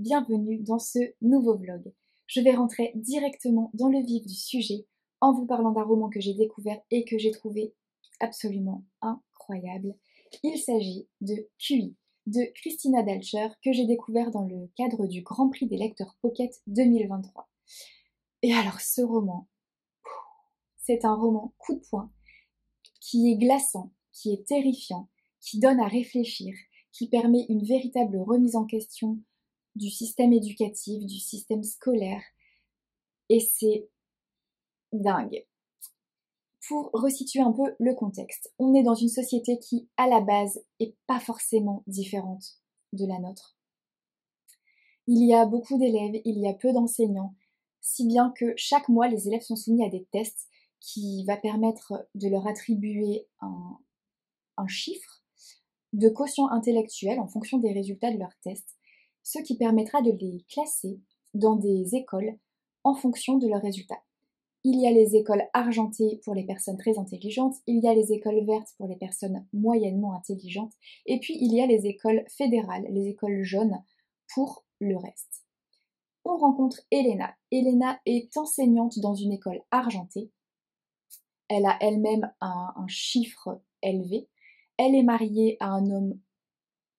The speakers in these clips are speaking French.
bienvenue dans ce nouveau vlog. Je vais rentrer directement dans le vif du sujet en vous parlant d'un roman que j'ai découvert et que j'ai trouvé absolument incroyable. Il s'agit de QI de Christina Dalcher que j'ai découvert dans le cadre du Grand Prix des lecteurs Pocket 2023. Et alors ce roman, c'est un roman coup de poing qui est glaçant, qui est terrifiant, qui donne à réfléchir, qui permet une véritable remise en question du système éducatif, du système scolaire, et c'est dingue. Pour resituer un peu le contexte, on est dans une société qui, à la base, est pas forcément différente de la nôtre. Il y a beaucoup d'élèves, il y a peu d'enseignants, si bien que chaque mois, les élèves sont soumis à des tests qui va permettre de leur attribuer un chiffre de quotient intellectuel en fonction des résultats de leurs tests, ce qui permettra de les classer dans des écoles en fonction de leurs résultats. Il y a les écoles argentées pour les personnes très intelligentes, il y a les écoles vertes pour les personnes moyennement intelligentes, et puis il y a les écoles fédérales, les écoles jaunes pour le reste. On rencontre Elena. Elena est enseignante dans une école argentée. Elle a elle-même un chiffre élevé. Elle est mariée à un homme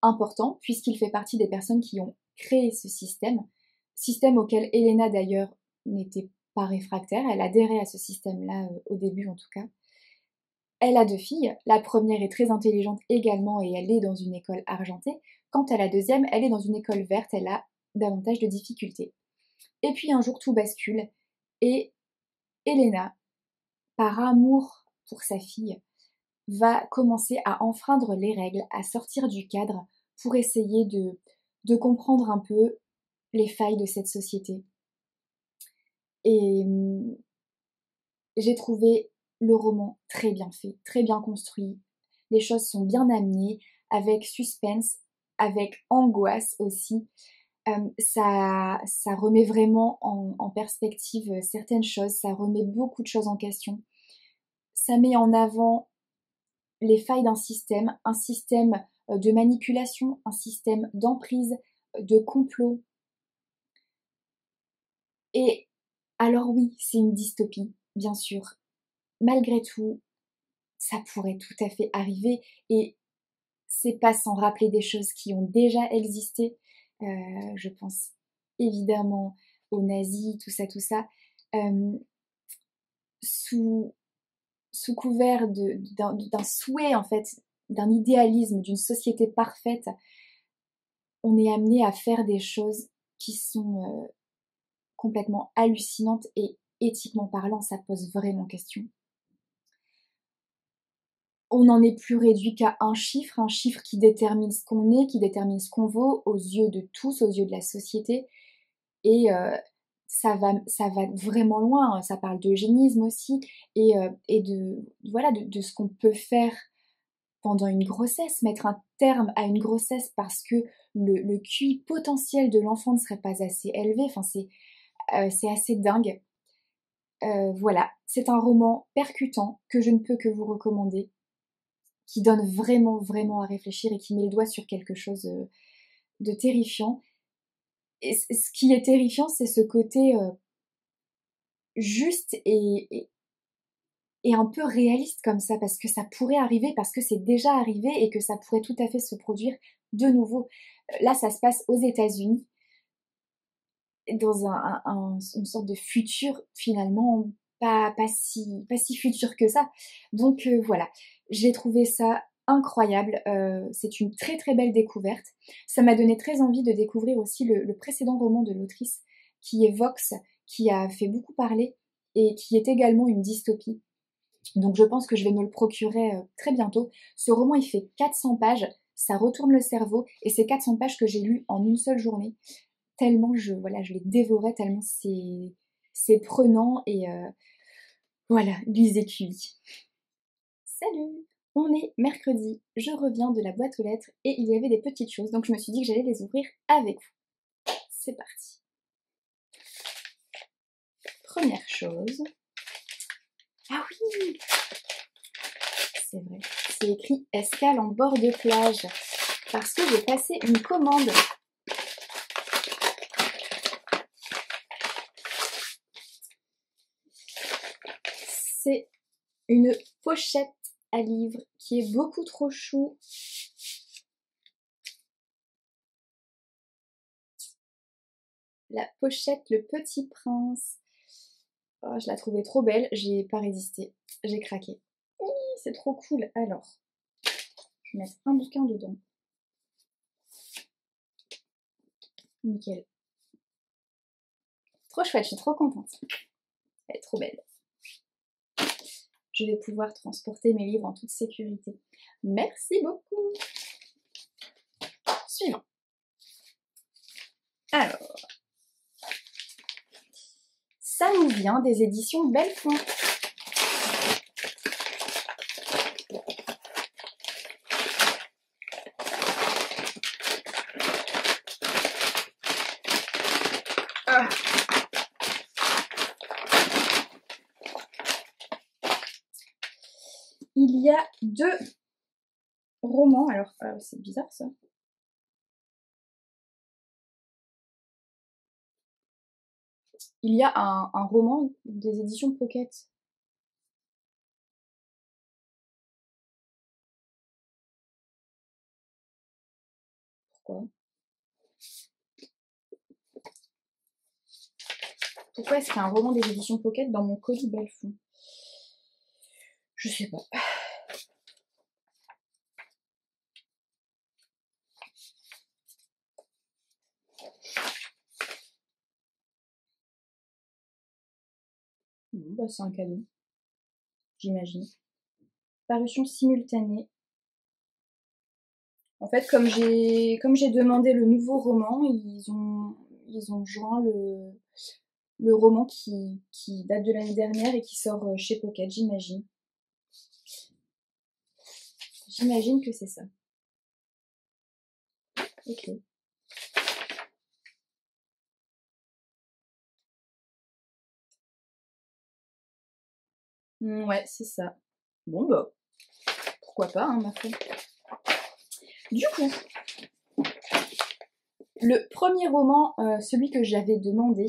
important, puisqu'il fait partie des personnes qui ont créé ce système auquel Elena d'ailleurs n'était pas réfractaire, elle adhérait à ce système-là au début en tout cas. Elle a 2 filles, la première est très intelligente également et elle est dans une école argentée, quant à la deuxième, elle est dans une école verte, elle a davantage de difficultés. Et puis un jour tout bascule et Elena, par amour pour sa fille, va commencer à enfreindre les règles, à sortir du cadre pour essayer de comprendre un peu les failles de cette société. Et j'ai trouvé le roman très bien fait, très bien construit. Les choses sont bien amenées, avec suspense, avec angoisse aussi. Ça remet vraiment en perspective certaines choses, ça remet beaucoup de choses en question. Ça met en avant les failles d'un système, un système de manipulation, un système d'emprise, de complot. Et alors oui, c'est une dystopie, bien sûr. Malgré tout, ça pourrait tout à fait arriver et c'est pas sans rappeler des choses qui ont déjà existé. Je pense évidemment aux nazis, tout ça. Sous couvert d'un souhait, en fait, d'un idéalisme, d'une société parfaite, on est amené à faire des choses qui sont complètement hallucinantes et éthiquement parlant, ça pose vraiment question. On n'en est plus réduit qu'à un chiffre qui détermine ce qu'on est, qui détermine ce qu'on vaut aux yeux de tous, aux yeux de la société. Et ça va vraiment loin, ça parle d'eugénisme aussi, et de ce qu'on peut faire pendant une grossesse, mettre un terme à une grossesse parce que le QI potentiel de l'enfant ne serait pas assez élevé, enfin c'est assez dingue. Voilà, c'est un roman percutant que je ne peux que vous recommander, qui donne vraiment à réfléchir et qui met le doigt sur quelque chose de terrifiant. Et ce qui est terrifiant, c'est ce côté juste et un peu réaliste comme ça, parce que ça pourrait arriver, parce que c'est déjà arrivé et que ça pourrait tout à fait se produire de nouveau. Là, ça se passe aux États-Unis, dans une sorte de futur finalement pas si futur que ça. Donc voilà, j'ai trouvé ça incroyable, c'est une très belle découverte. Ça m'a donné très envie de découvrir aussi le précédent roman de l'autrice, qui est Vox, qui a fait beaucoup parler et qui est également une dystopie. Donc je pense que je vais me le procurer très bientôt. Ce roman il fait 400 pages, ça retourne le cerveau et c'est 400 pages que j'ai lues en une seule journée. Tellement je les dévorais, tellement c'est prenant et voilà, lisez QI. Salut! On est mercredi, je reviens de la boîte aux lettres et il y avait des petites choses, donc je me suis dit que j'allais les ouvrir avec vous. C'est parti. Première chose. Ah oui! C'est vrai, c'est écrit escale en bord de plage, parce que j'ai passé une commande une pochette à livres qui est beaucoup trop chou. La pochette Le Petit Prince. Oh, je la trouvais trop belle, j'ai pas résisté, j'ai craqué. C'est trop cool. Alors, je vais mettre un bouquin dedans. Nickel. Trop chouette, je suis trop contente. Elle est trop belle. Je vais pouvoir transporter mes livres en toute sécurité. Merci beaucoup. Suivant. Alors, ça nous vient des éditions Bellefond. Ah. Il y a 2 romans. Alors, c'est bizarre ça. Il y a un roman des éditions Pocket. Pourquoi? Pourquoi est-ce qu'il y a un roman des éditions Pocket dans mon colis Bellefond? Je sais pas. Bon, bah c'est un cadeau, j'imagine. Parution simultanée. En fait, comme j'ai demandé le nouveau roman, ils ont joint le roman qui date de l'année dernière et qui sort chez Pocket, j'imagine. J'imagine que c'est ça. Ok. Ouais, c'est ça. Bon bah, pourquoi pas, hein, ma foi. Du coup, le premier roman, celui que j'avais demandé,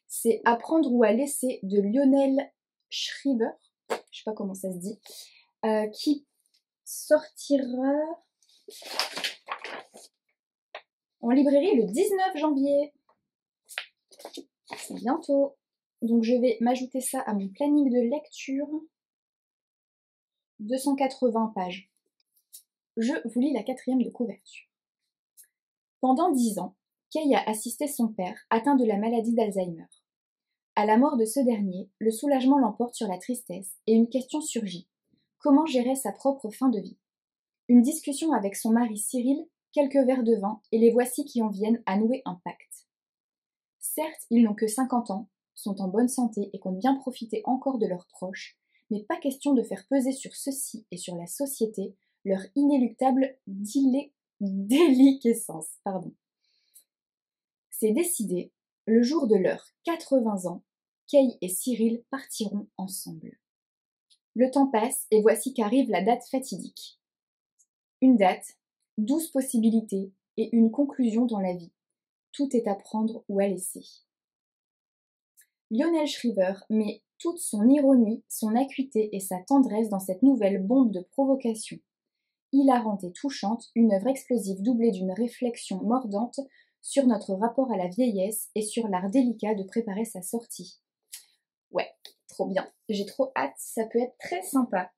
c'est Apprendre ou à laisser de Lionel Shriver, je sais pas comment ça se dit, qui sortira en librairie le 19 janvier. C'est bientôt. Donc je vais m'ajouter ça à mon planning de lecture. 280 pages. Je vous lis la 4e de couverture. Pendant 10 ans, Kay a assisté son père, atteint de la maladie d'Alzheimer. À la mort de ce dernier, le soulagement l'emporte sur la tristesse et une question surgit. Comment gérer sa propre fin de vie? Une discussion avec son mari Cyril, quelques verres de vin, et les voici qui en viennent à nouer un pacte. Certes, ils n'ont que 50 ans, sont en bonne santé et comptent bien profiter encore de leurs proches, mais pas question de faire peser sur ceux-ci et sur la société leur inéluctable déliquescence. C'est décidé, le jour de leurs 80 ans, Kay et Cyril partiront ensemble. Le temps passe et voici qu'arrive la date fatidique. Une date, 12 possibilités et une conclusion dans la vie. Tout est à prendre ou à laisser. Lionel Shriver met toute son ironie, son acuité et sa tendresse dans cette nouvelle bombe de provocation. Hilarante et touchante, une œuvre explosive doublée d'une réflexion mordante sur notre rapport à la vieillesse et sur l'art délicat de préparer sa sortie. Ouais, trop bien. J'ai trop hâte, ça peut être très sympa.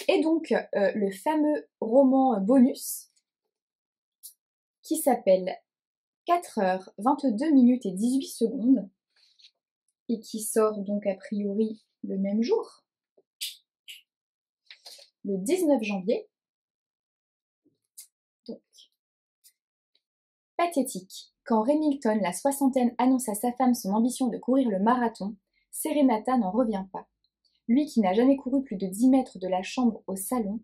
Et donc, le fameux roman bonus qui s'appelle 4h, 22 minutes et 18 secondes et qui sort donc a priori le même jour, le 19 janvier. Donc, pathétique. Quand Remington, la soixantaine, annonce à sa femme son ambition de courir le marathon, Serenata n'en revient pas. Lui qui n'a jamais couru plus de 10 mètres de la chambre au salon,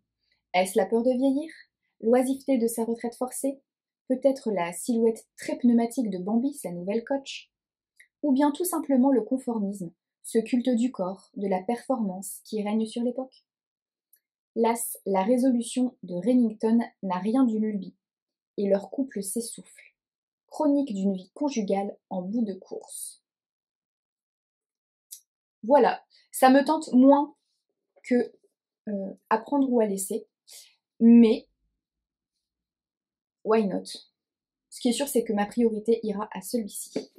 est-ce la peur de vieillir? L'oisiveté de sa retraite forcée? Peut-être la silhouette très pneumatique de Bambi, sa nouvelle coach? Ou bien tout simplement le conformisme, ce culte du corps, de la performance qui règne sur l'époque? Las, la résolution de Remington n'a rien d'une lubie, et leur couple s'essouffle. Chronique d'une vie conjugale en bout de course. Voilà, ça me tente moins que à prendre ou à laisser, mais why not? Ce qui est sûr, c'est que ma priorité ira à celui-ci.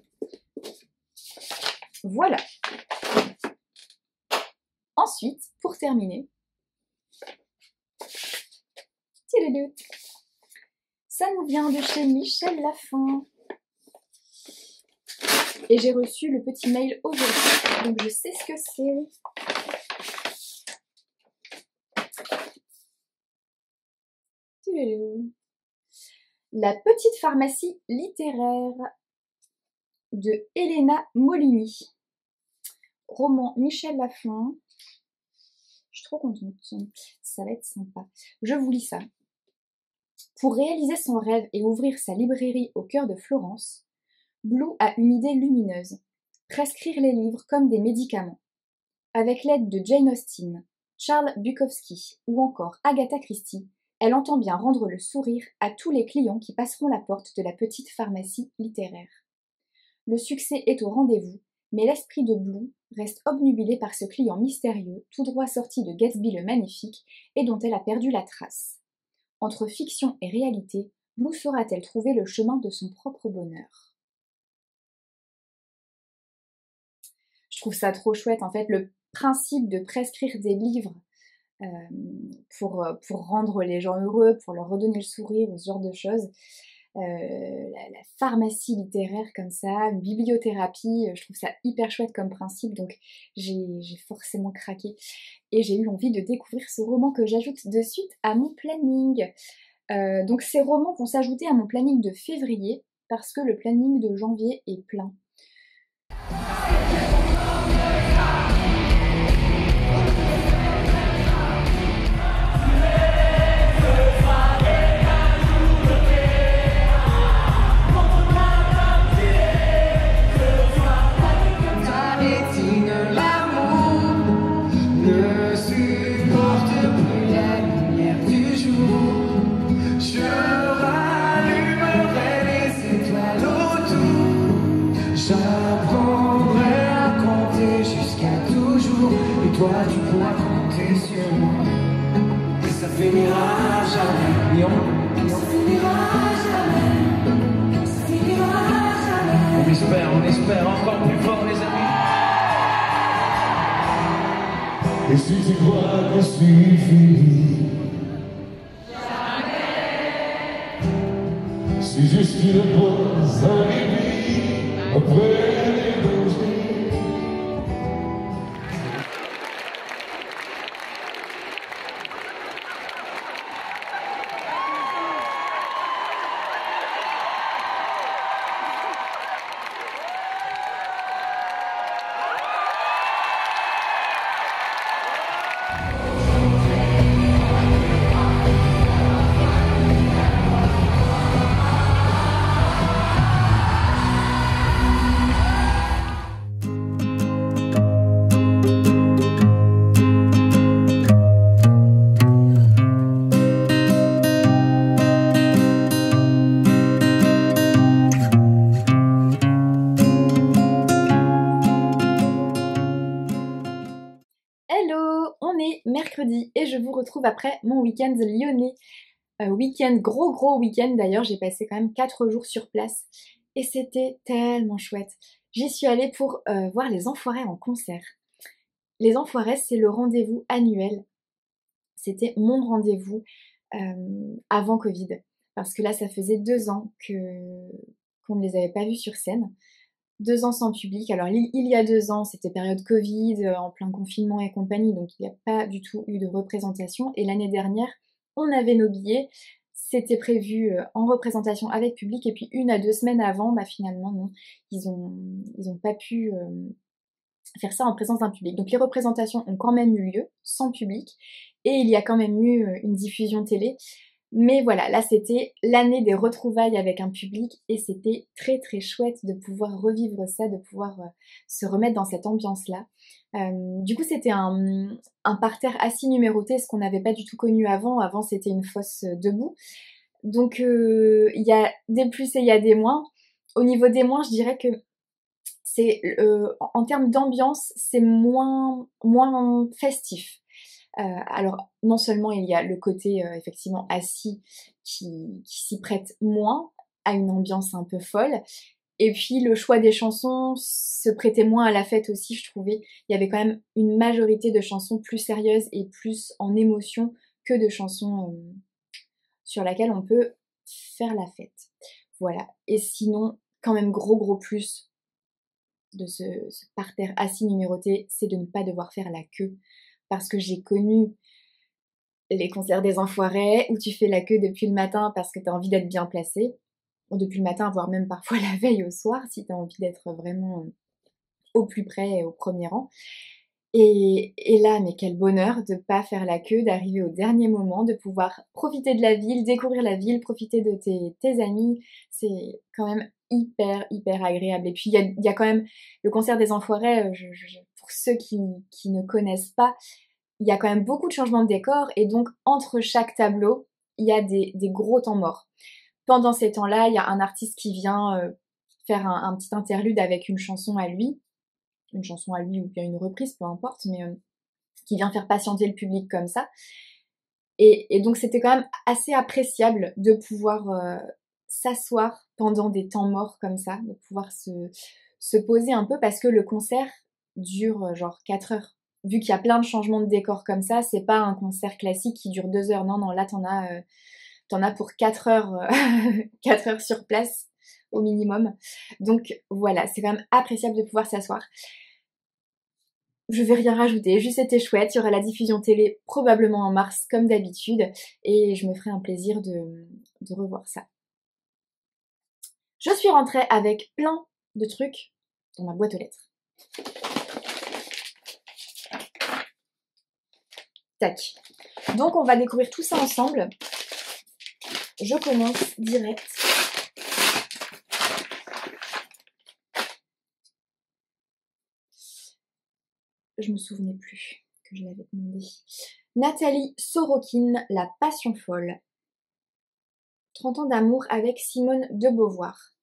Voilà. Ensuite, pour terminer, ça nous vient de chez Michel Lafon. Et j'ai reçu le petit mail aujourd'hui, donc je sais ce que c'est. La petite pharmacie littéraire de Elena Molini. Roman Michel Lafon. Je suis trop contente. Ça va être sympa. Je vous lis ça. Pour réaliser son rêve et ouvrir sa librairie au cœur de Florence, Blue a une idée lumineuse. Prescrire les livres comme des médicaments. Avec l'aide de Jane Austen, Charles Bukowski ou encore Agatha Christie, elle entend bien rendre le sourire à tous les clients qui passeront la porte de la petite pharmacie littéraire. Le succès est au rendez-vous, mais l'esprit de Blue reste obnubilé par ce client mystérieux, tout droit sorti de Gatsby le Magnifique, et dont elle a perdu la trace. Entre fiction et réalité, Blue saura-t-elle trouver le chemin de son propre bonheur? Je trouve ça trop chouette, en fait, le principe de prescrire des livres pour rendre les gens heureux, pour leur redonner le sourire, ce genre de choses. La pharmacie littéraire comme ça, une bibliothérapie, je trouve ça hyper chouette comme principe, donc j'ai forcément craqué et j'ai eu envie de découvrir ce roman que j'ajoute de suite à mon planning. Donc ces romans vont s'ajouter à mon planning de février parce que le planning de janvier est plein. Toi, tu pourras compter sur moi. Et ça finira jamais. Ça finira jamais. Ça finira jamais. On espère encore plus fort, les amis. Et si tu crois que je suis fini, jamais. C'est juste une pause, un début, après les dangers. Mercredi et je vous retrouve après mon week-end lyonnais. Gros week-end d'ailleurs, j'ai passé quand même 4 jours sur place et c'était tellement chouette. J'y suis allée pour voir les Enfoirés en concert. Les Enfoirés, c'est le rendez-vous annuel. C'était mon rendez-vous avant Covid. Parce que là, ça faisait 2 ans qu'on ne les avait pas vus sur scène. 2 ans sans public. Alors il y a 2 ans, c'était période Covid, en plein confinement et compagnie, donc il n'y a pas du tout eu de représentation. Et l'année dernière, on avait nos billets, c'était prévu en représentation avec public, et puis 1 à 2 semaines avant, bah finalement non, ils ont pas pu faire ça en présence d'un public. Donc les représentations ont quand même eu lieu sans public, et il y a quand même eu une diffusion télé. Mais voilà, là c'était l'année des retrouvailles avec un public et c'était très très chouette de pouvoir revivre ça, de pouvoir se remettre dans cette ambiance-là. Du coup c'était un parterre assis numéroté, ce qu'on n'avait pas du tout connu avant. Avant c'était une fosse debout. Donc il y a des plus et il y a des moins. Au niveau des moins, je dirais que c'est en termes d'ambiance, c'est moins festif. Alors, non seulement il y a le côté effectivement assis qui s'y prête moins à une ambiance un peu folle, et puis le choix des chansons se prêtait moins à la fête aussi, je trouvais. Il y avait quand même une majorité de chansons plus sérieuses et plus en émotion que de chansons sur laquelle on peut faire la fête. Voilà. Et sinon, quand même gros plus de ce parterre assis numéroté, c'est de ne pas devoir faire la queue. Parce que j'ai connu les concerts des Enfoirés où tu fais la queue depuis le matin parce que tu as envie d'être bien placé. Ou depuis le matin, voire même parfois la veille au soir, si tu as envie d'être vraiment au plus près et au premier rang. Et là, mais quel bonheur de pas faire la queue, d'arriver au dernier moment, de pouvoir profiter de la ville, découvrir la ville, profiter de tes amis. C'est quand même hyper agréable. Et puis il y a quand même le concert des Enfoirés, pour ceux qui ne connaissent pas, il y a quand même beaucoup de changements de décor et donc entre chaque tableau, il y a des gros temps morts. Pendant ces temps-là, il y a un artiste qui vient faire un petit interlude avec une chanson à lui ou bien une reprise, peu importe, mais qui vient faire patienter le public comme ça. Et donc c'était quand même assez appréciable de pouvoir s'asseoir pendant des temps morts comme ça, de pouvoir se poser un peu parce que le concert dure genre 4 heures. Vu qu'il y a plein de changements de décor comme ça, c'est pas un concert classique qui dure 2 heures. Non, là t'en as pour 4 heures, 4 heures sur place au minimum. Donc voilà, c'est quand même appréciable de pouvoir s'asseoir. Je vais rien rajouter, juste c'était chouette. Il y aura la diffusion télé probablement en mars comme d'habitude et je me ferai un plaisir de revoir ça. Je suis rentrée avec plein de trucs dans ma boîte aux lettres. Tac. Donc on va découvrir tout ça ensemble. Je commence direct. Je me souvenais plus que je l'avais demandé. Nathalie Sorokin, La Passion folle. 30 ans d'amour avec Simone de Beauvoir.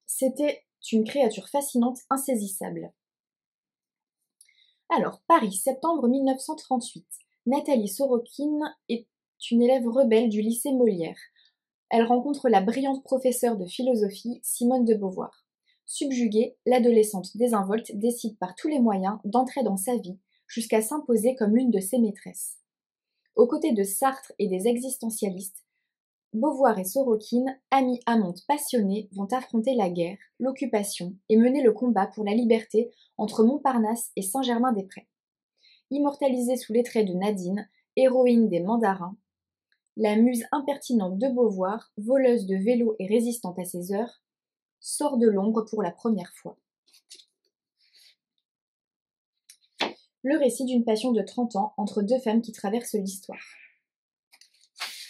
C'était une créature fascinante, insaisissable. Alors, Paris, septembre 1938. Nathalie Sorokin est une élève rebelle du lycée Molière. Elle rencontre la brillante professeure de philosophie, Simone de Beauvoir. Subjuguée, l'adolescente désinvolte décide par tous les moyens d'entrer dans sa vie, jusqu'à s'imposer comme l'une de ses maîtresses. Aux côtés de Sartre et des existentialistes, Beauvoir et Sorokin, amies amantes passionnées, vont affronter la guerre, l'occupation et mener le combat pour la liberté entre Montparnasse et Saint-Germain-des-Prés. Immortalisée sous les traits de Nadine, héroïne des Mandarins, la muse impertinente de Beauvoir, voleuse de vélo et résistante à ses heures, sort de l'ombre pour la première fois. Le récit d'une passion de 30 ans entre deux femmes qui traversent l'histoire.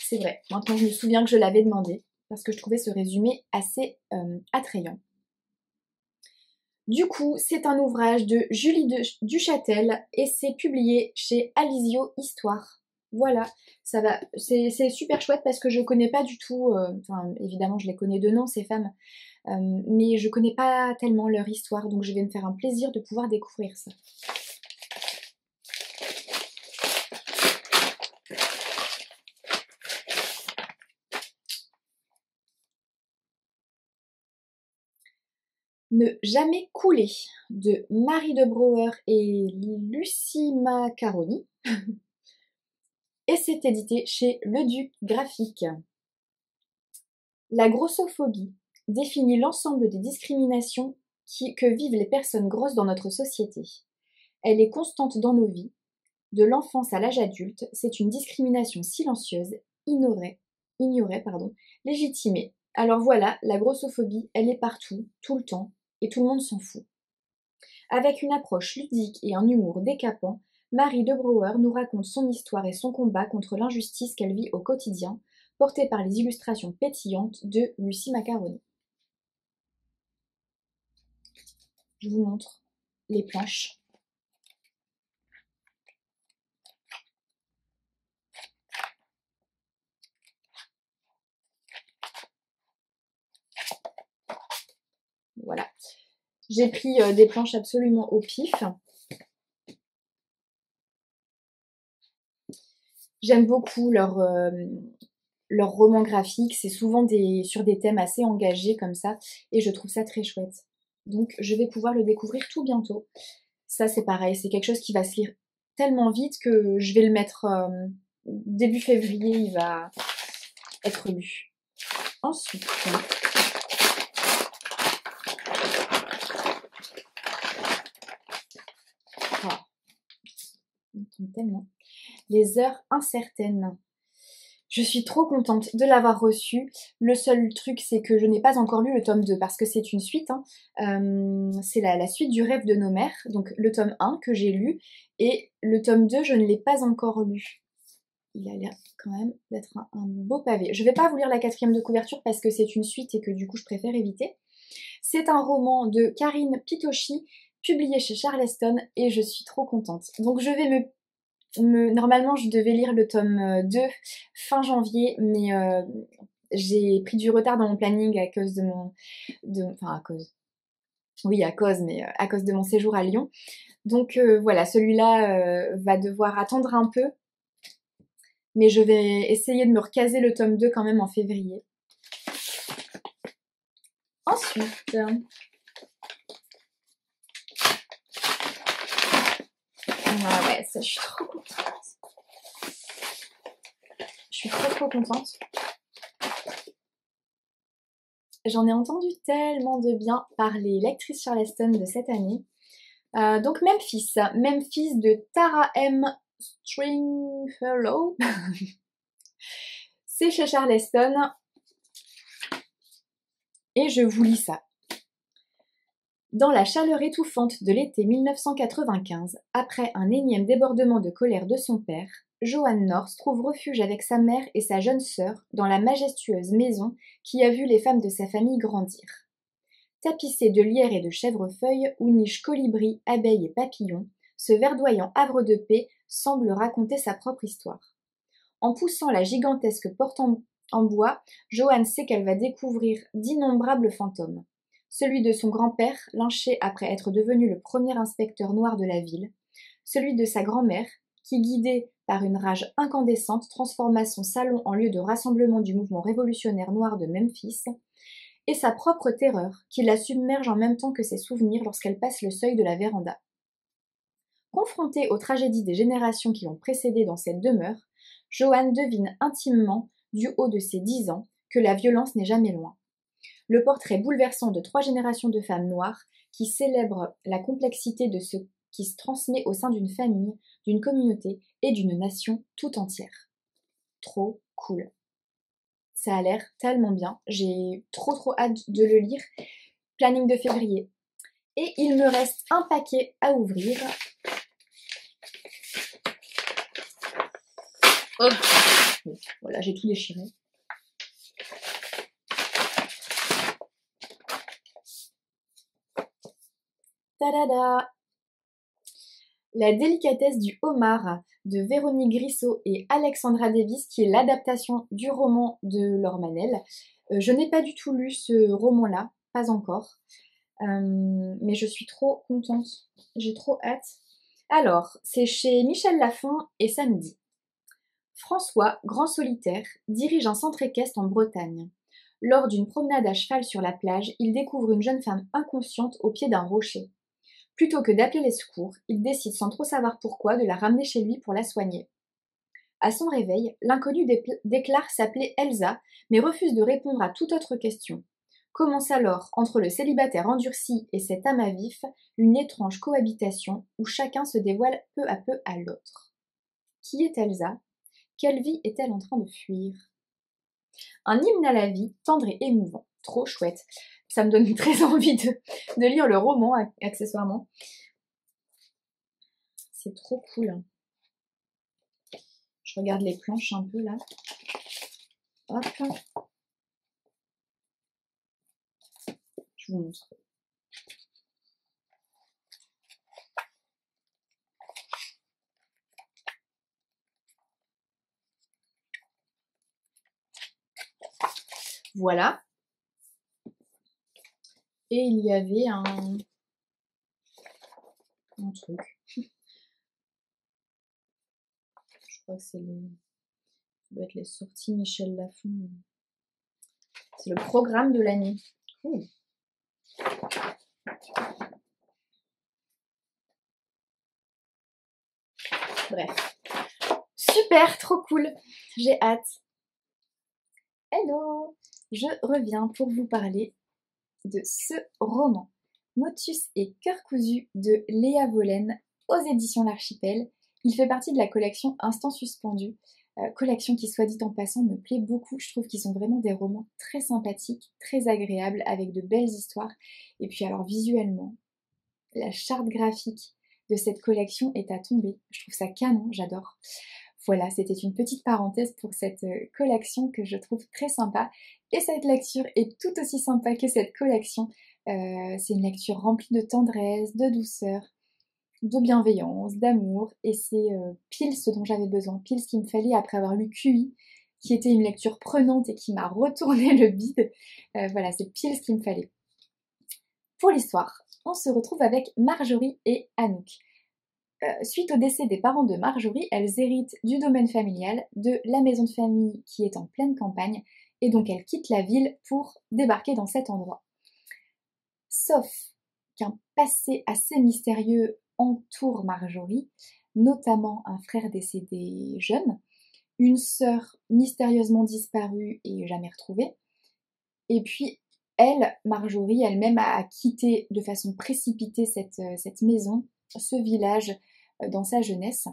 C'est vrai, maintenant je me souviens que je l'avais demandé, parce que je trouvais ce résumé assez attrayant. Du coup, c'est un ouvrage de Julie Duchâtel et c'est publié chez Alizio Histoire. Voilà, ça va, c'est super chouette parce que je connais pas du tout, évidemment je les connais de nom ces femmes, mais je connais pas tellement leur histoire, donc je vais me faire un plaisir de pouvoir découvrir ça. Ne jamais couler de Marie de Brouwer et Lucie Macaroni. Et c'est édité chez Le Duc Graphique. La grossophobie définit l'ensemble des discriminations que vivent les personnes grosses dans notre société. Elle est constante dans nos vies. De l'enfance à l'âge adulte, c'est une discrimination silencieuse, ignorée, légitimée. Alors voilà, la grossophobie, elle est partout, tout le temps, et tout le monde s'en fout. Avec une approche ludique et un humour décapant, Marie de Brouwer nous raconte son histoire et son combat contre l'injustice qu'elle vit au quotidien, portée par les illustrations pétillantes de Lucie Macaroni. Je vous montre les planches. Voilà. J'ai pris des planches absolument au pif. J'aime beaucoup leur roman graphique, c'est souvent sur des thèmes assez engagés comme ça, et je trouve ça très chouette. Donc je vais pouvoir le découvrir tout bientôt. Ça c'est pareil, c'est quelque chose qui va se lire tellement vite que je vais le mettre début février, il va être lu. Ensuite, tellement. Les heures incertaines. Je suis trop contente de l'avoir reçu. Le seul truc, c'est que je n'ai pas encore lu le tome 2 parce que c'est une suite. C'est la suite du rêve de nos mères. Donc le tome 1 que j'ai lu et le tome 2, je ne l'ai pas encore lu. Il a l'air quand même d'être un beau pavé. Je ne vais pas vous lire la 4e de couverture parce que c'est une suite et que du coup je préfère éviter. C'est un roman de Karine Pitochi, publié chez Charleston et je suis trop contente. Donc je vais normalement, je devais lire le tome 2 fin janvier, mais j'ai pris du retard dans mon planning à cause de à cause de mon séjour à Lyon. Donc voilà, celui-là va devoir attendre un peu, mais je vais essayer de me recaser le tome 2 quand même en février. Ensuite, ah ouais, ça, je suis trop contente. Je suis trop contente. J'en ai entendu tellement de bien par les lectrices Charleston de cette année. Donc Memphis de Tara M. Stringfellow. C'est chez Charleston. Et je vous lis ça. Dans la chaleur étouffante de l'été 1995, après un énième débordement de colère de son père, Joanne North trouve refuge avec sa mère et sa jeune sœur dans la majestueuse maison qui a vu les femmes de sa famille grandir. Tapissée de lierre et de chèvrefeuilles où nichent colibris, abeilles et papillons, ce verdoyant havre de paix semble raconter sa propre histoire. En poussant la gigantesque porte en bois, Joanne sait qu'elle va découvrir d'innombrables fantômes. Celui de son grand-père, lynché après être devenu le premier inspecteur noir de la ville, celui de sa grand-mère, qui, guidée par une rage incandescente, transforma son salon en lieu de rassemblement du mouvement révolutionnaire noir de Memphis, et sa propre terreur, qui la submerge en même temps que ses souvenirs lorsqu'elle passe le seuil de la véranda. Confrontée aux tragédies des générations qui l'ont précédée dans cette demeure, Joanne devine intimement, du haut de ses 10 ans, que la violence n'est jamais loin. Le portrait bouleversant de 3 générations de femmes noires qui célèbrent la complexité de ce qui se transmet au sein d'une famille, d'une communauté et d'une nation tout entière. Trop cool. Ça a l'air tellement bien. J'ai trop hâte de le lire. Planning de février. Et il me reste un paquet à ouvrir. Oh. Voilà, j'ai tout déchiré. Tadada! La délicatesse du homard de Véronique Grissot et Alexandra Davis, qui est l'adaptation du roman de Laure Manel. Je n'ai pas du tout lu ce roman-là, pas encore, mais je suis trop contente, j'ai trop hâte. Alors, c'est chez Michel Lafon et Samedi. François, grand solitaire, dirige un centre équestre en Bretagne. Lors d'une promenade à cheval sur la plage, il découvre une jeune femme inconsciente au pied d'un rocher. Plutôt que d'appeler les secours, il décide sans trop savoir pourquoi de la ramener chez lui pour la soigner. À son réveil, l'inconnue déclare s'appeler Elsa, mais refuse de répondre à toute autre question. Commence alors, entre le célibataire endurci et cet âme à vif, une étrange cohabitation où chacun se dévoile peu à peu à l'autre. Qui est Elsa ? Quelle vie est-elle en train de fuir ? Un hymne à la vie, tendre et émouvant. Trop chouette. Ça me donne très envie de lire le roman, accessoirement. C'est trop cool. Je regarde les planches un peu, là. Hop. Je vous montre. Voilà. Et il y avait un truc. Je crois que c'est doit être les sorties Michel Lafon. C'est le programme de l'année. Cool. Bref. Super, trop cool. J'ai hâte. Hello! Je reviens pour vous parler de ce roman. Motus et cœur cousu de Léa Vollen aux éditions L'Archipel. Il fait partie de la collection Instant suspendu. Collection qui, soit dit en passant, me plaît beaucoup. Je trouve qu'ils sont vraiment des romans très sympathiques, très agréables, avec de belles histoires. Et puis alors visuellement, la charte graphique de cette collection est à tomber. Je trouve ça canon, j'adore. Voilà, c'était une petite parenthèse pour cette collection que je trouve très sympa. Et cette lecture est tout aussi sympa que cette collection. C'est une lecture remplie de tendresse, de douceur, de bienveillance, d'amour. Et c'est pile ce dont j'avais besoin, pile ce qu'il me fallait après avoir lu QI, qui était une lecture prenante et qui m'a retourné le bide. Voilà, c'est pile ce qu'il me fallait. Pour l'histoire, on se retrouve avec Marjorie et Anouk. Suite au décès des parents de Marjorie, elles héritent du domaine familial, de la maison de famille qui est en pleine campagne, et donc elles quittent la ville pour débarquer dans cet endroit. Sauf qu'un passé assez mystérieux entoure Marjorie, notamment un frère décédé jeune, une sœur mystérieusement disparue et jamais retrouvée, et puis elle, Marjorie, elle-même a quitté de façon précipitée cette maison, ce village dans sa jeunesse.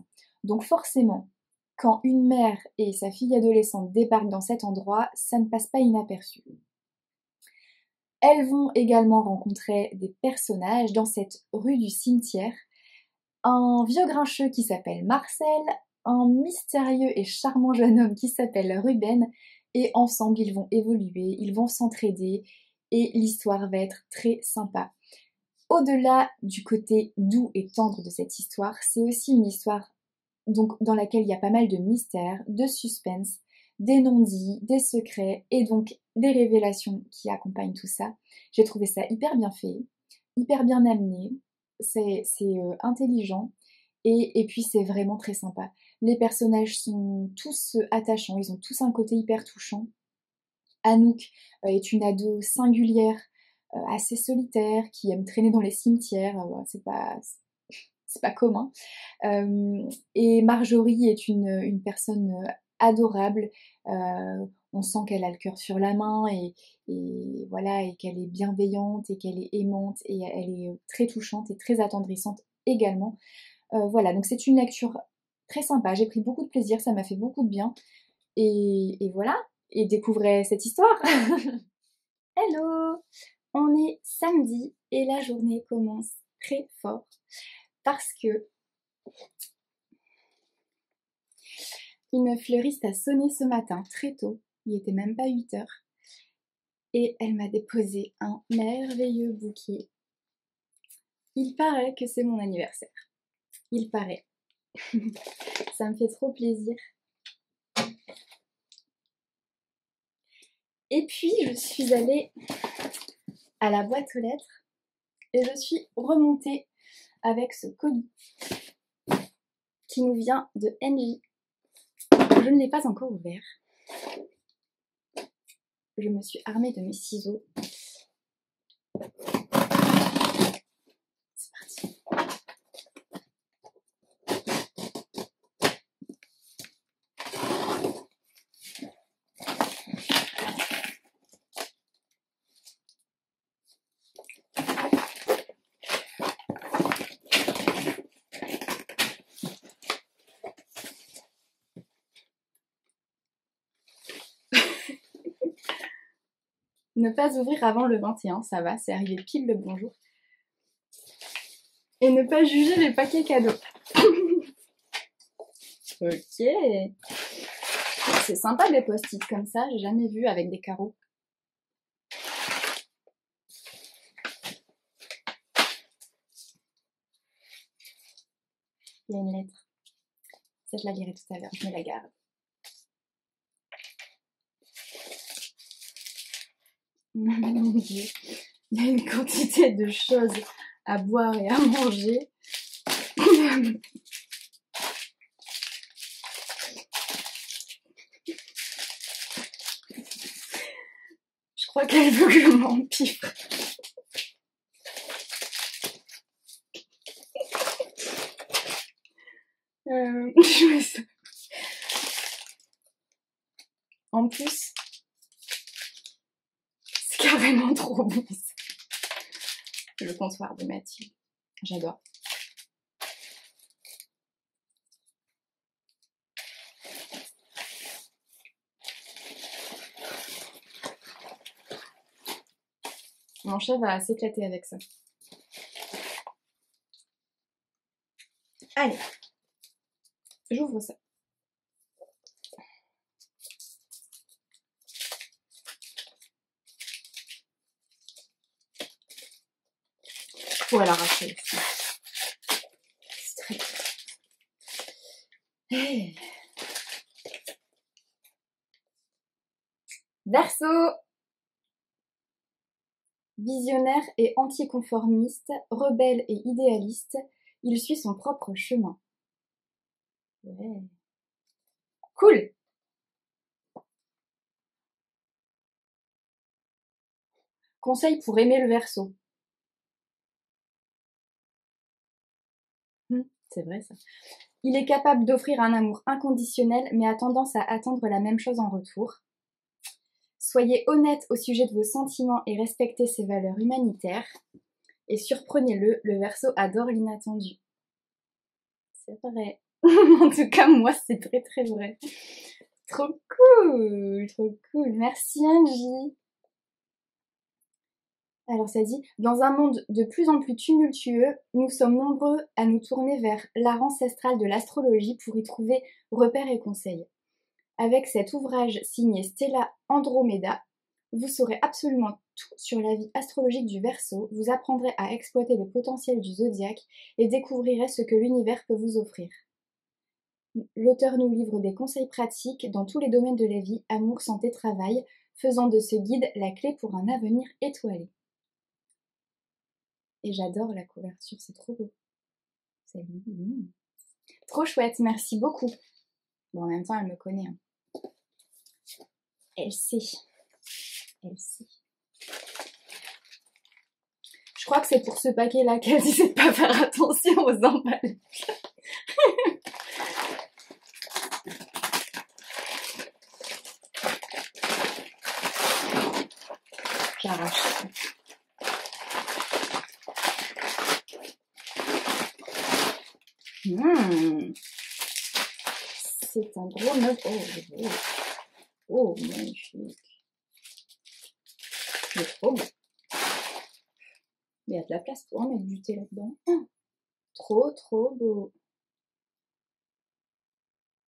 Donc forcément, quand une mère et sa fille adolescente débarquent dans cet endroit, ça ne passe pas inaperçu. Elles vont également rencontrer des personnages dans cette rue du cimetière. Un vieux grincheux qui s'appelle Marcel, un mystérieux et charmant jeune homme qui s'appelle Ruben, et ensemble ils vont évoluer, ils vont s'entraider, et l'histoire va être très sympa. Au-delà du côté doux et tendre de cette histoire, c'est aussi une histoire donc, dans laquelle il y a pas mal de mystères, de suspense, des non-dits, des secrets et donc des révélations qui accompagnent tout ça. J'ai trouvé ça hyper bien fait, hyper bien amené, c'est intelligent et puis c'est vraiment très sympa. Les personnages sont tous attachants, ils ont tous un côté hyper touchant. Anouk est une ado singulière, assez solitaire, qui aime traîner dans les cimetières, c'est pas commun. Et Marjorie est une personne adorable, on sent qu'elle a le cœur sur la main et voilà, et qu'elle est bienveillante et qu'elle est aimante et elle est très touchante et très attendrissante également. Voilà, donc c'est une lecture très sympa, j'ai pris beaucoup de plaisir, ça m'a fait beaucoup de bien et voilà, et découvrez cette histoire. Hello! On est samedi et la journée commence très fort parce que une fleuriste a sonné ce matin très tôt, il était même pas 8 heures, et elle m'a déposé un merveilleux bouquet. Il paraît que c'est mon anniversaire. Il paraît. Ça me fait trop plaisir. Et puis je suis allée à la boîte aux lettres et je suis remontée avec ce colis qui nous vient de NJ. Je ne l'ai pas encore ouvert. Je me suis armée de mes ciseaux. C'est parti. Ne pas ouvrir avant le 21, ça va, c'est arrivé pile le bonjour. Et ne pas juger les paquets cadeaux. Ok. C'est sympa des post-it comme ça, j'ai jamais vu avec des carreaux. Il y a une lettre. Ça, je la lirai tout à l'heure, je me la garde. Mon Dieu, il y a une quantité de choses à boire et à manger. crois qu'elle veut que je m'empire. En plus, c'est carrément trop bon. Le comptoir de Mathilde. J'adore. Mon chat va s'éclater avec ça. Allez, j'ouvre ça. Faut l'arracher. C'est très hey. Verseau. Visionnaire et anticonformiste, rebelle et idéaliste, il suit son propre chemin. Ouais. Cool. Conseil pour aimer le Verseau. C'est vrai ça. Il est capable d'offrir un amour inconditionnel, mais a tendance à attendre la même chose en retour. Soyez honnête au sujet de vos sentiments et respectez ses valeurs humanitaires. Et surprenez-le, le Verseau adore l'inattendu. C'est vrai. En tout cas, moi, c'est très très vrai. Trop cool, trop cool. Merci Angie. Alors ça dit, dans un monde de plus en plus tumultueux, nous sommes nombreux à nous tourner vers l'art ancestral de l'astrologie pour y trouver repères et conseils. Avec cet ouvrage signé Stella Andromeda, vous saurez absolument tout sur la vie astrologique du Verseau, vous apprendrez à exploiter le potentiel du zodiaque et découvrirez ce que l'univers peut vous offrir. L'auteur nous livre des conseils pratiques dans tous les domaines de la vie, amour, santé, travail, faisant de ce guide la clé pour un avenir étoilé. Et j'adore la couverture, c'est trop beau. C'est trop chouette, merci beaucoup. Bon, en même temps, elle me connaît. Hein. Elle sait. Elle sait. Je crois que c'est pour ce paquet-là qu'elle disait de pas faire attention aux emballages. J'arrache. C'est un gros neuf. Oh, magnifique. C'est trop beau. Il y a de la place pour en mettre du thé là-dedans. Trop, trop beau.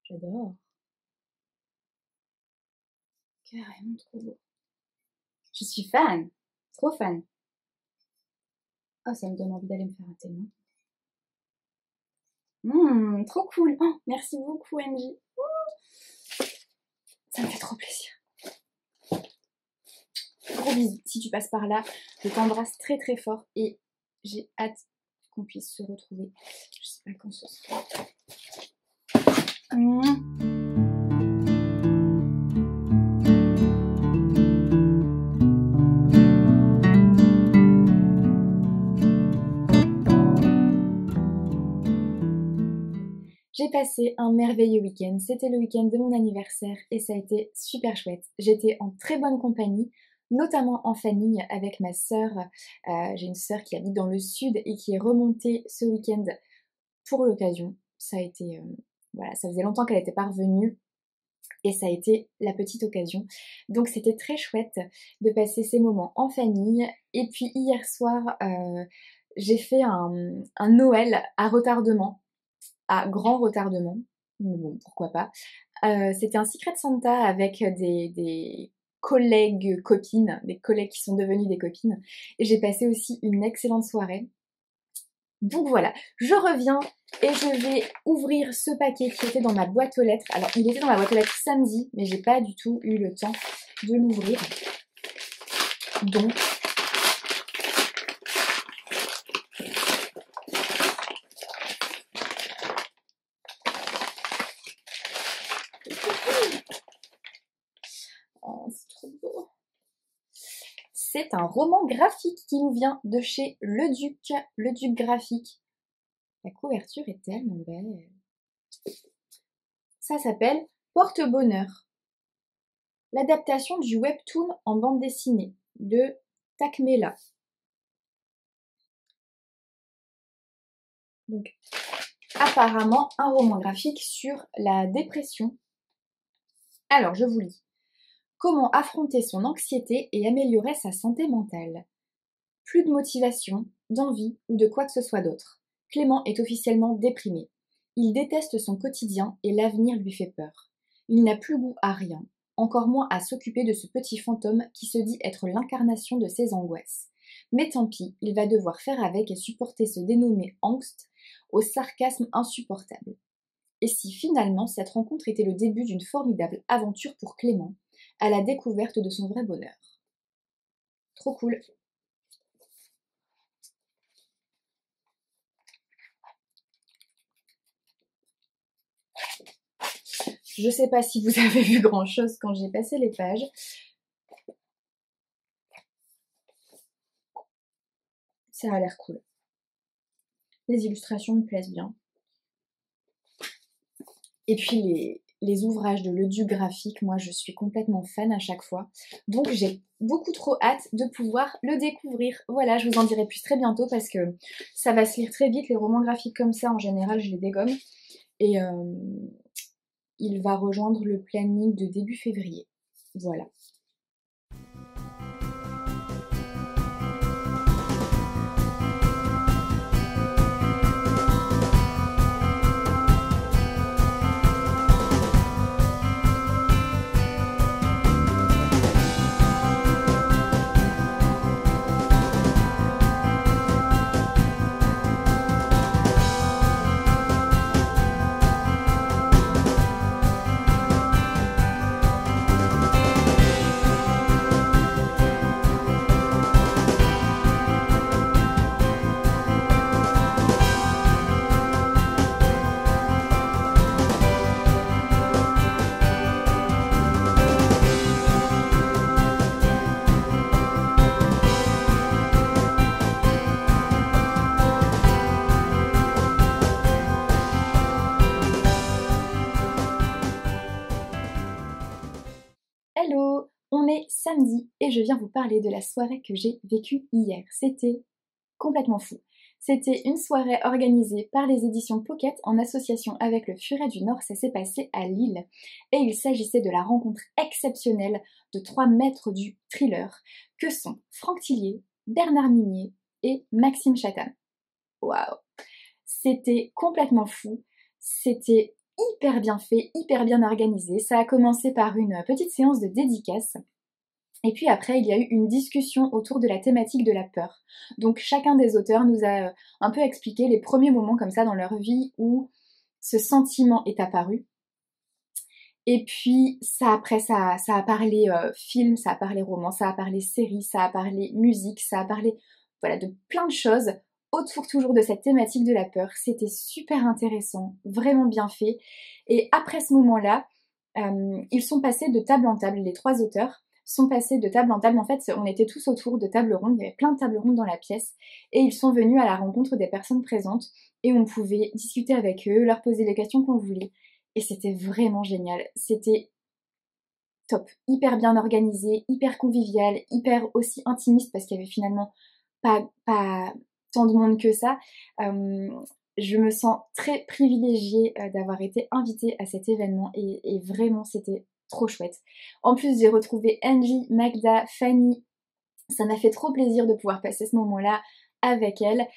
J'adore. Carrément trop beau. Je suis fan. Trop fan. Oh, ça me donne envie d'aller me faire un thé, non ? Trop cool. Oh, merci beaucoup, Angie. Ça me fait trop plaisir. Gros bisous. Si tu passes par là, je t'embrasse très très fort et j'ai hâte qu'on puisse se retrouver. Je sais pas quand ce sera. J'ai passé un merveilleux week-end. C'était le week-end de mon anniversaire et ça a été super chouette. J'étais en très bonne compagnie, notamment en famille avec ma sœur. J'ai une sœur qui habite dans le sud et qui est remontée ce week-end pour l'occasion. Ça a été, voilà, ça faisait longtemps qu'elle n'était pas revenue et ça a été la petite occasion. Donc c'était très chouette de passer ces moments en famille. Et puis hier soir, j'ai fait un Noël à retardement. À grand retardement, mais bon, pourquoi pas. C'était un Secret Santa avec des collègues copines, des collègues qui sont devenus des copines. Et j'ai passé aussi une excellente soirée. Donc voilà, je reviens et je vais ouvrir ce paquet qui était dans ma boîte aux lettres. Alors, il était dans ma boîte aux lettres samedi, mais j'ai pas du tout eu le temps de l'ouvrir. Donc... Oh, c'est trop beau. c'est un roman graphique qui nous vient de chez Le Duc Graphique. La couverture est tellement belle. Ça s'appelle Porte-Bonheur. L'adaptation du webtoon en bande dessinée de Takmela. Donc, apparemment, un roman graphique sur la dépression. Alors, je vous lis. Comment affronter son anxiété et améliorer sa santé mentale? Plus de motivation, d'envie ou de quoi que ce soit d'autre. Clément est officiellement déprimé. Il déteste son quotidien et l'avenir lui fait peur. Il n'a plus goût à rien, encore moins à s'occuper de ce petit fantôme qui se dit être l'incarnation de ses angoisses. Mais tant pis, il va devoir faire avec et supporter ce dénommé angst au sarcasme insupportable. Et si finalement cette rencontre était le début d'une formidable aventure pour Clément, à la découverte de son vrai bonheur. Trop cool. Je sais pas si vous avez vu grand chose quand j'ai passé les pages. Ça a l'air cool. Les illustrations me plaisent bien. Et puis les ouvrages de Le Duc Graphique, moi je suis complètement fan à chaque fois. Donc j'ai beaucoup trop hâte de pouvoir le découvrir. Voilà, je vous en dirai plus très bientôt parce que ça va se lire très vite. Les romans graphiques comme ça, en général, je les dégomme. Et il va rejoindre le planning de début février. Voilà. Hello, on est samedi et je viens vous parler de la soirée que j'ai vécue hier. C'était complètement fou. C'était une soirée organisée par les éditions Pocket en association avec le Furet du Nord. Ça s'est passé à Lille et il s'agissait de la rencontre exceptionnelle de 3 maîtres du thriller que sont Franck Tillier, Bernard Minier et Maxime Chatham. Waouh! C'était complètement fou. C'était hyper bien fait, hyper bien organisé. Ça a commencé par une petite séance de dédicace. Et puis après, il y a eu une discussion autour de la thématique de la peur. Donc chacun des auteurs nous a un peu expliqué les premiers moments comme ça dans leur vie où ce sentiment est apparu. Et puis après, ça a parlé film, ça a parlé roman, ça a parlé série, ça a parlé musique, ça a parlé voilà, de plein de choses autour toujours de cette thématique de la peur. C'était super intéressant, vraiment bien fait. Et après ce moment-là, ils sont passés de table en table, les 3 auteurs sont passés de table en table. En fait, on était tous autour de tables rondes, il y avait plein de tables rondes dans la pièce, et ils sont venus à la rencontre des personnes présentes, et on pouvait discuter avec eux, leur poser les questions qu'on voulait, et c'était vraiment génial. C'était top, hyper bien organisé, hyper convivial, hyper aussi intimiste, parce qu'il y avait finalement pas tant de monde que ça. Je me sens très privilégiée d'avoir été invitée à cet événement et vraiment c'était trop chouette. En plus j'ai retrouvé Angie, Magda, Fanny, ça m'a fait trop plaisir de pouvoir passer ce moment-là avec elles.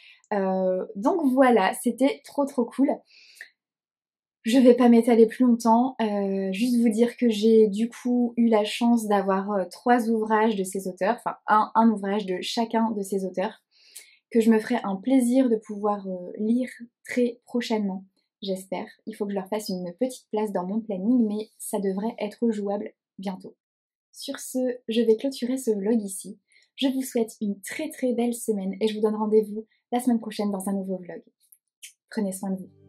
Donc voilà, c'était trop cool. Je vais pas m'étaler plus longtemps, juste vous dire que j'ai du coup eu la chance d'avoir 3 ouvrages de ces auteurs, enfin un ouvrage de chacun de ces auteurs, que je me ferai un plaisir de pouvoir lire très prochainement, j'espère. Il faut que je leur fasse une petite place dans mon planning, mais ça devrait être jouable bientôt. Sur ce, je vais clôturer ce vlog ici. Je vous souhaite une très belle semaine et je vous donne rendez-vous la semaine prochaine dans un nouveau vlog. Prenez soin de vous.